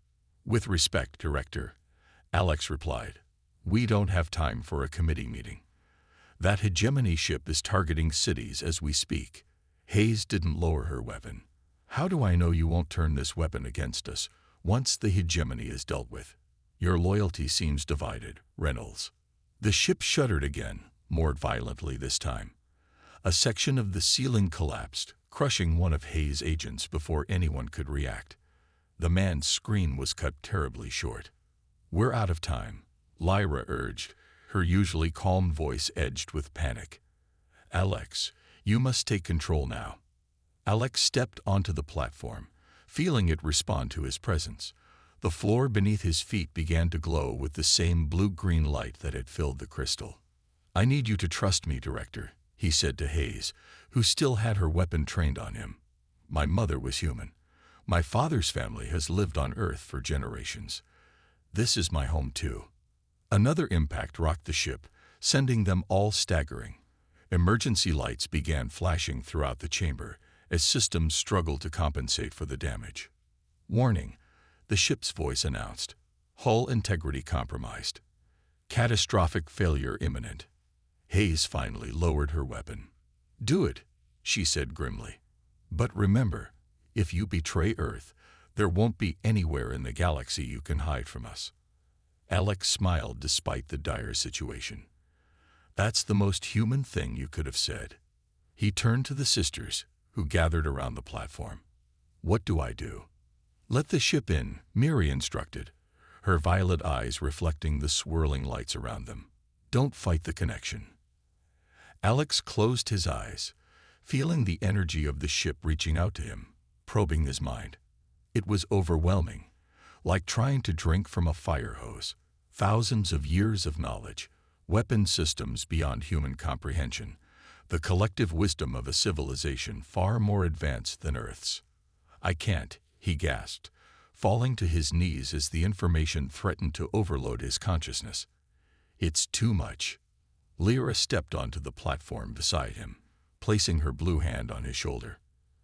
"With respect, Director," Alex replied. "We don't have time for a committee meeting. That hegemony ship is targeting cities as we speak." Hayes didn't lower her weapon. "How do I know you won't turn this weapon against us once the hegemony is dealt with? Your loyalty seems divided, Reynolds." The ship shuddered again, more violently this time. A section of the ceiling collapsed, crushing one of Hayes' agents before anyone could react. The man's scream was cut terribly short. "We're out of time," Lyra urged, her usually calm voice edged with panic. "Alex, you must take control now." Alex stepped onto the platform, feeling it respond to his presence. The floor beneath his feet began to glow with the same blue-green light that had filled the crystal. "I need you to trust me, Director," he said to Hayes, who still had her weapon trained on him. "My mother was human. My father's family has lived on Earth for generations. This is my home too." Another impact rocked the ship, sending them all staggering. Emergency lights began flashing throughout the chamber as systems struggled to compensate for the damage. "Warning," the ship's voice announced. "Hull integrity compromised. Catastrophic failure imminent." Hayes finally lowered her weapon. "Do it," she said grimly. "But remember, if you betray Earth, there won't be anywhere in the galaxy you can hide from us." Alex smiled despite the dire situation. "That's the most human thing you could have said." He turned to the sisters, who gathered around the platform. "What do I do?" "Let the ship in," Miri instructed, her violet eyes reflecting the swirling lights around them. "Don't fight the connection." Alex closed his eyes, feeling the energy of the ship reaching out to him, probing his mind. It was overwhelming, like trying to drink from a fire hose. Thousands of years of knowledge, weapon systems beyond human comprehension, the collective wisdom of a civilization far more advanced than Earth's. "I can't," he gasped, falling to his knees as the information threatened to overload his consciousness. "It's too much." Lyra stepped onto the platform beside him, placing her blue hand on his shoulder.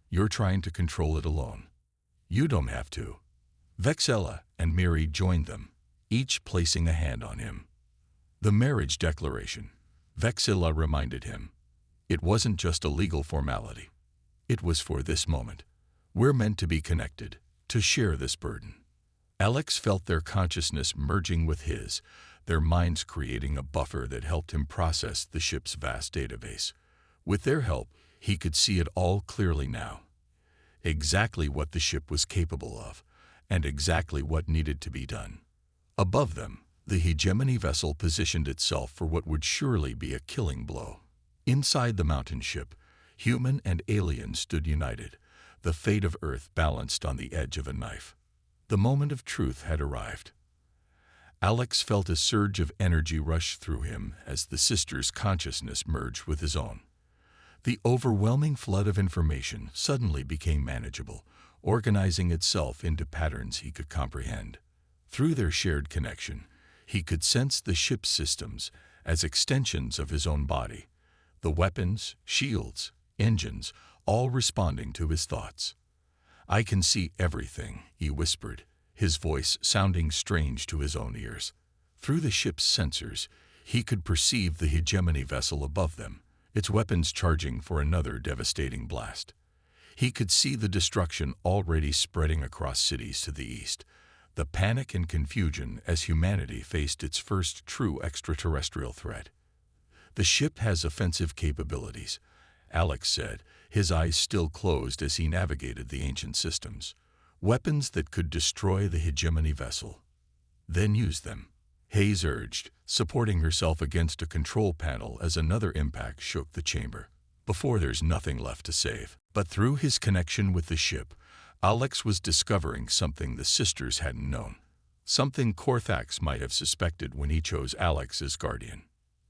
"You're trying to control it alone." "You don't have to." Vexilla and Miri joined them, each placing a hand on him. "The marriage declaration," Vexilla reminded him. "It wasn't just a legal formality. It was for this moment. We're meant to be connected, to share this burden." Alex felt their consciousness merging with his, their minds creating a buffer that helped him process the ship's vast database. With their help, he could see it all clearly now. Exactly what the ship was capable of, and exactly what needed to be done. Above them, the hegemony vessel positioned itself for what would surely be a killing blow. Inside the mountain ship, human and alien stood united, the fate of Earth balanced on the edge of a knife. The moment of truth had arrived. Alex felt a surge of energy rush through him as the sister's consciousness merged with his own. The overwhelming flood of information suddenly became manageable, organizing itself into patterns he could comprehend. Through their shared connection, he could sense the ship's systems as extensions of his own body, the weapons, shields, engines, all responding to his thoughts. "I can see everything," he whispered, his voice sounding strange to his own ears. Through the ship's sensors, he could perceive the hegemony vessel above them, its weapons charging for another devastating blast. He could see the destruction already spreading across cities to the east, the panic and confusion as humanity faced its first true extraterrestrial threat. "The ship has offensive capabilities," Alex said, his eyes still closed as he navigated the ancient systems. "Weapons that could destroy the hegemony vessel." "Then use them," Hayes urged, supporting herself against a control panel as another impact shook the chamber. "Before there's nothing left to save." But through his connection with the ship, Alex was discovering something the sisters hadn't known. Something Korthax might have suspected when he chose Alex as guardian.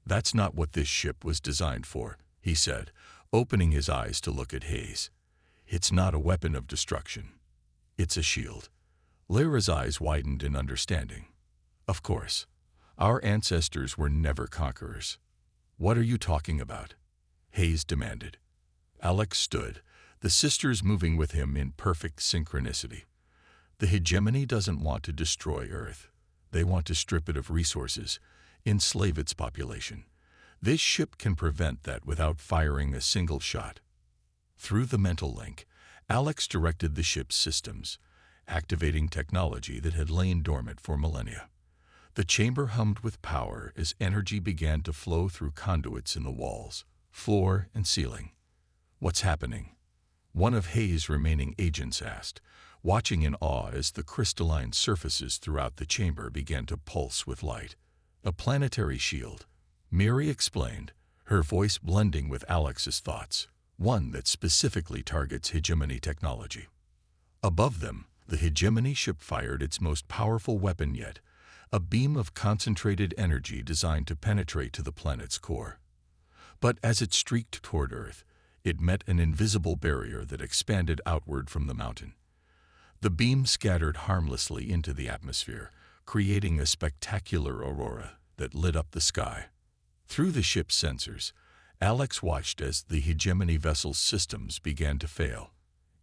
"That's not what this ship was designed for," he said, opening his eyes to look at Hayes. "It's not a weapon of destruction. It's a shield." Lyra's eyes widened in understanding. "Of course. Our ancestors were never conquerors." "What are you talking about?" Hayes demanded. Alex stood, the sisters moving with him in perfect synchronicity. "The hegemony doesn't want to destroy Earth. They want to strip it of resources, enslave its population. This ship can prevent that without firing a single shot." Through the mental link, Alex directed the ship's systems, activating technology that had lain dormant for millennia. The chamber hummed with power as energy began to flow through conduits in the walls, floor, and ceiling. "What's happening?" one of Hayes' remaining agents asked, watching in awe as the crystalline surfaces throughout the chamber began to pulse with light. "A planetary shield," Miri explained, her voice blending with Alex's thoughts, "one that specifically targets hegemony technology." Above them, the hegemony ship fired its most powerful weapon yet, a beam of concentrated energy designed to penetrate to the planet's core. But as it streaked toward Earth, it met an invisible barrier that expanded outward from the mountain. The beam scattered harmlessly into the atmosphere, creating a spectacular aurora that lit up the sky. Through the ship's sensors, Alex watched as the hegemony vessel's systems began to fail.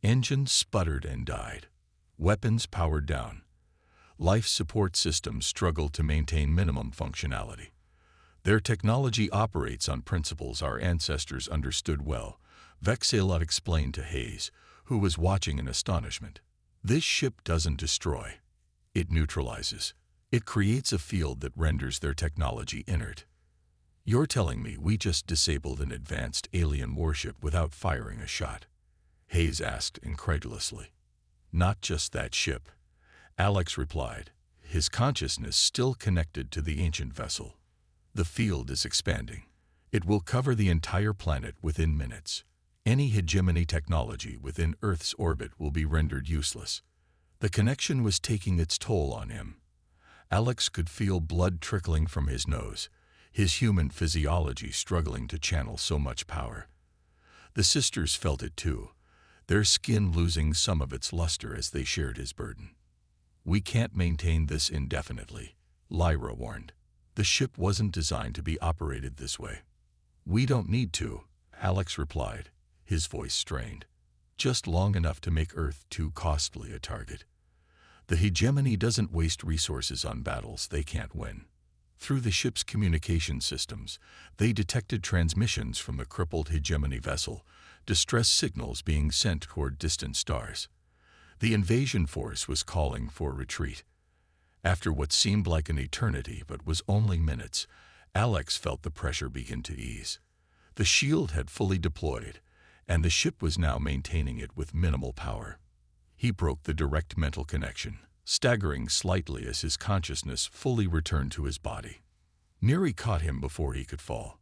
Engines sputtered and died. Weapons powered down. Life support systems struggled to maintain minimum functionality. "Their technology operates on principles our ancestors understood well," Vexelot explained to Hayes, who was watching in astonishment. "This ship doesn't destroy. It neutralizes. It creates a field that renders their technology inert." "You're telling me we just disabled an advanced alien warship without firing a shot?" Hayes asked incredulously. "Not just that ship," Alex replied, his consciousness still connected to the ancient vessel. "The field is expanding. It will cover the entire planet within minutes. Any hegemony technology within Earth's orbit will be rendered useless." The connection was taking its toll on him. Alex could feel blood trickling from his nose, his human physiology struggling to channel so much power. The sisters felt it too, their skin losing some of its luster as they shared his burden. "We can't maintain this indefinitely," Lyra warned. "The ship wasn't designed to be operated this way." "We don't need to," Alex replied, his voice strained. "Just long enough to make Earth too costly a target. The hegemony doesn't waste resources on battles they can't win." Through the ship's communication systems, they detected transmissions from the crippled hegemony vessel, distress signals being sent toward distant stars. The invasion force was calling for retreat. After what seemed like an eternity but was only minutes, Alex felt the pressure begin to ease. The shield had fully deployed, and the ship was now maintaining it with minimal power. He broke the direct mental connection, staggering slightly as his consciousness fully returned to his body. Miri caught him before he could fall.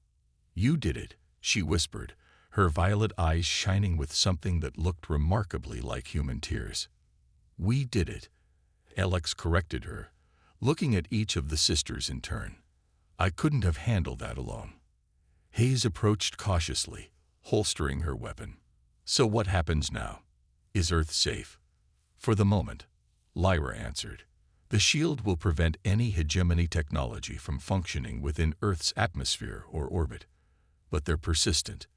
"You did it," she whispered, her violet eyes shining with something that looked remarkably like human tears. "We did it," Alex corrected her, looking at each of the sisters in turn. "I couldn't have handled that alone." Hayes approached cautiously, holstering her weapon. "So what happens now? Is Earth safe?" "For the moment," Lyra answered. "The shield will prevent any hegemony technology from functioning within Earth's atmosphere or orbit. But they're persistent.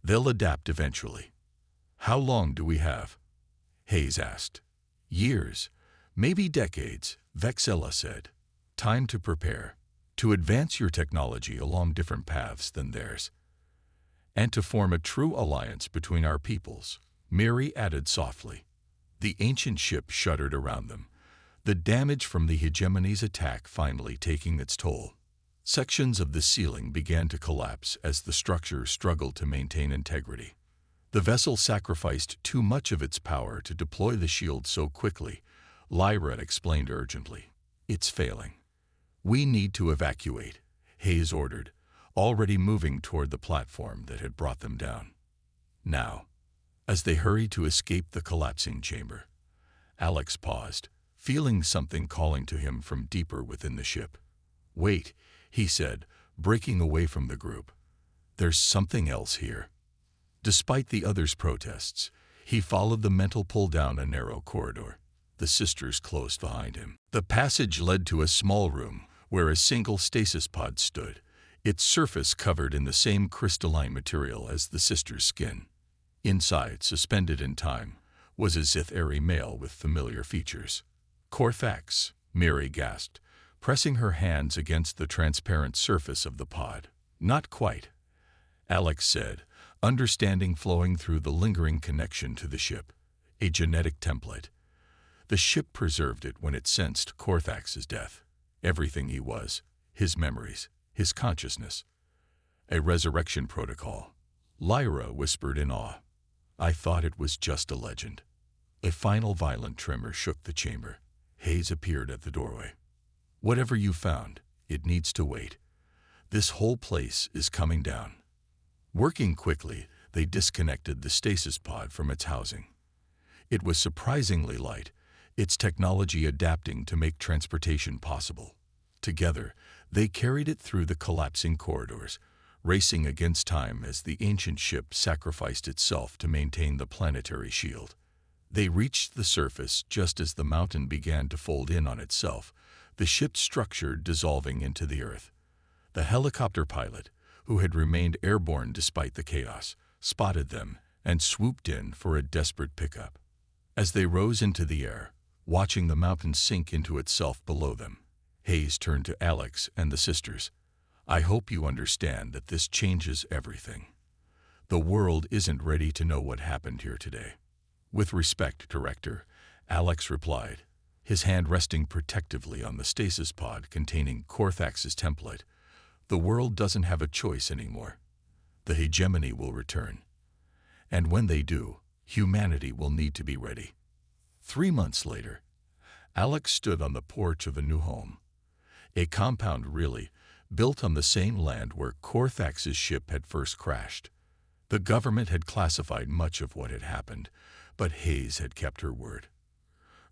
They'll adapt eventually." "How long do we have?" Hayes asked. "Years, maybe decades," Vexella said. "Time to prepare, to advance your technology along different paths than theirs, and to form a true alliance between our peoples," Mary added softly. The ancient ship shuddered around them, the damage from the hegemony's attack finally taking its toll. Sections of the ceiling began to collapse as the structure struggled to maintain integrity. The vessel sacrificed too much of its power to deploy the shield so quickly, Lyra explained urgently. "It's failing. We need to evacuate," Hayes ordered, already moving toward the platform that had brought them down. Now, as they hurried to escape the collapsing chamber, Alex paused, feeling something calling to him from deeper within the ship. "Wait," he said, breaking away from the group. "There's something else here." Despite the others' protests, he followed the mental pull down a narrow corridor, the sisters close behind him. The passage led to a small room where a single stasis pod stood, its surface covered in the same crystalline material as the sisters' skin. Inside, suspended in time, was a Zithari male with familiar features. "Corthax," Mary gasped, pressing her hands against the transparent surface of the pod. "Not quite," Alex said, understanding flowing through the lingering connection to the ship. "A genetic template. The ship preserved it when it sensed Corthax's death. Everything he was, his memories, his consciousness. A resurrection protocol," Lyra whispered in awe. "I thought it was just a legend." A final violent tremor shook the chamber. Hayes appeared at the doorway. "Whatever you found, it needs to wait. This whole place is coming down." Working quickly, they disconnected the stasis pod from its housing. It was surprisingly light, its technology adapting to make transportation possible. Together, they carried it through the collapsing corridors, racing against time as the ancient ship sacrificed itself to maintain the planetary shield. They reached the surface just as the mountain began to fold in on itself, the ship's structure dissolving into the earth. The helicopter pilot, who had remained airborne despite the chaos, spotted them and swooped in for a desperate pickup. As they rose into the air, watching the mountain sink into itself below them, Hayes turned to Alex and the sisters. "I hope you understand that this changes everything. The world isn't ready to know what happened here today." "With respect, Director," Alex replied, his hand resting protectively on the stasis pod containing Corthax's template. "The world doesn't have a choice anymore. The hegemony will return. And when they do, humanity will need to be ready." 3 months later, Alex stood on the porch of a new home. A compound really, built on the same land where Corthax's ship had first crashed. The government had classified much of what had happened, but Hayes had kept her word.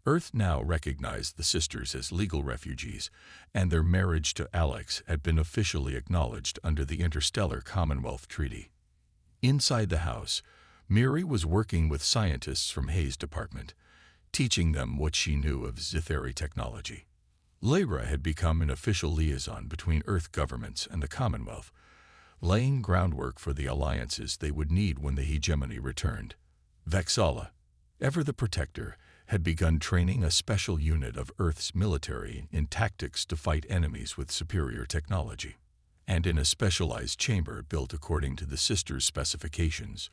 Earth now recognized the sisters as legal refugees, and their marriage to Alex had been officially acknowledged under the Interstellar Commonwealth Treaty. Inside the house, Miri was working with scientists from Hayes' department, teaching them what she knew of Zithari technology. Lyra had become an official liaison between Earth governments and the Commonwealth, laying groundwork for the alliances they would need when the hegemony returned. Vexala, ever the protector, had begun training a special unit of Earth's military in tactics to fight enemies with superior technology. And in a specialized chamber built according to the sisters' specifications,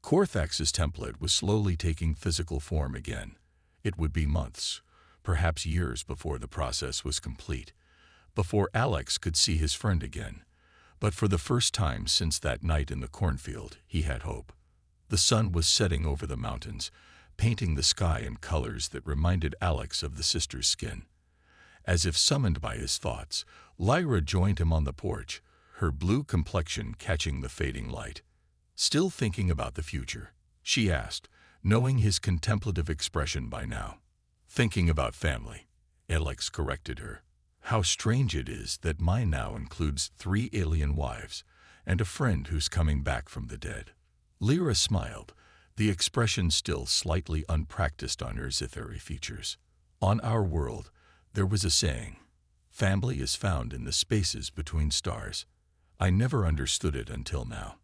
Corthax's template was slowly taking physical form again. It would be months, perhaps years before the process was complete, before Alex could see his friend again. But for the first time since that night in the cornfield, he had hope. The sun was setting over the mountains, painting the sky in colors that reminded Alex of the sisters' skin. As if summoned by his thoughts, Lyra joined him on the porch, her blue complexion catching the fading light. Still thinking about the future? She asked, knowing his contemplative expression by now. Thinking about family, Alex corrected her. How strange it is that mine now includes 3 alien wives and a friend who's coming back from the dead. Lyra smiled, the expression still slightly unpracticed on her Zithari features. On our world, there was a saying, family is found in the spaces between stars. I never understood it until now.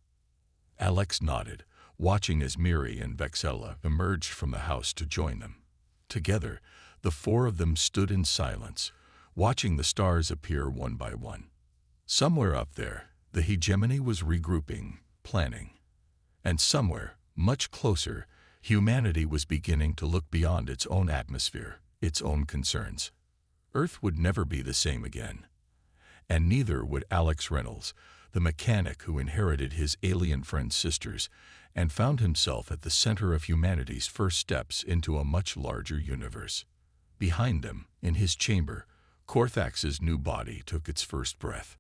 Alex nodded, watching as Miri and Vexella emerged from the house to join them. Together, the 4 of them stood in silence, watching the stars appear one by one. Somewhere up there, the hegemony was regrouping, planning. And somewhere, much closer, humanity was beginning to look beyond its own atmosphere, its own concerns. Earth would never be the same again. And neither would Alex Reynolds, the mechanic who inherited his alien friend's sisters and found himself at the center of humanity's first steps into a much larger universe. Behind them, in his chamber, Korthax's new body took its first breath.